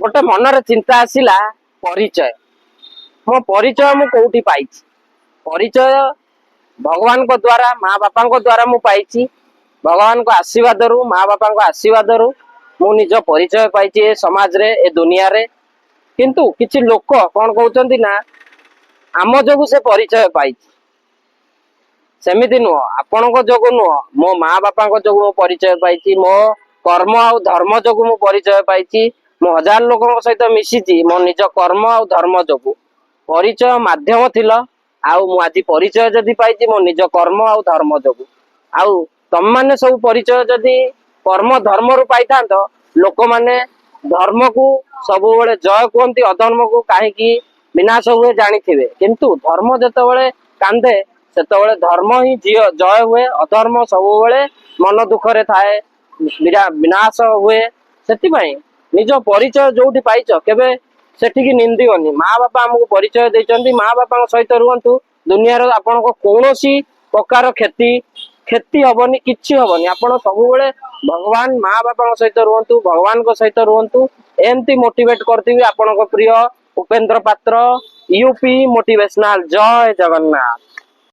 गोटे मनरे चिंता आसिला परिचय मो परिचय मु कोठी पाइछि परिचय भगवान को द्वारा माँ बापा को द्वारा मु पाइछि भगवान को आशीर्वाद रु माँ बापा को आशीर्वाद रु मु निज परिचय पाइछि ए समाज रे ए दुनिया रे किंतु किछि लोक कोन कहउचंती ना आम जोगु से परिचय पाइछि सेमिति नुह आपण को जोगु नुह मो माँ बापा को जोगु मो परिचय पाइछि मो कर्म आ धर्म जोगु मु परिचय पाइछि मो हजार लोक सहित मिशिछि मो निज कर्म आ धर्म जोगु परिचय माध्यम थिला आउ मु आज परिचय जदि पाइछि मो निज कर्म आ धर्म जोगु आउ तम माने सब परिचय जदि कर्म धर्म रु पाइथांत लोक माने धर्म को सब बेले जय कहती अधर्म को कहीं विनाश हुए जानिथिबे किंतु धर्म जतबेले कांदे सेतबेले धर्म ही जय हुए अधर्म सब बेले मन दुख रे थाए विनाश हुए सेति निज परिचय जोठी पाइछ केबे सेठिकी निंदियोनी माँ बापा हमको परिचय देइचंती माँ बापा सहित रुहंतु दुनिया रो आपण को कोनोसी प्रकार क्षति क्षति हबनी किछि हबनी आपण सब बेले भगवान माँ बापा सहित रुहंतु भगवान को सहित रुहंतु एमती मोटिवेट करथिबी आपण को प्रिय उपेंद्र पात्र यूपी मोटिवेशनल जय जगन्नाथ।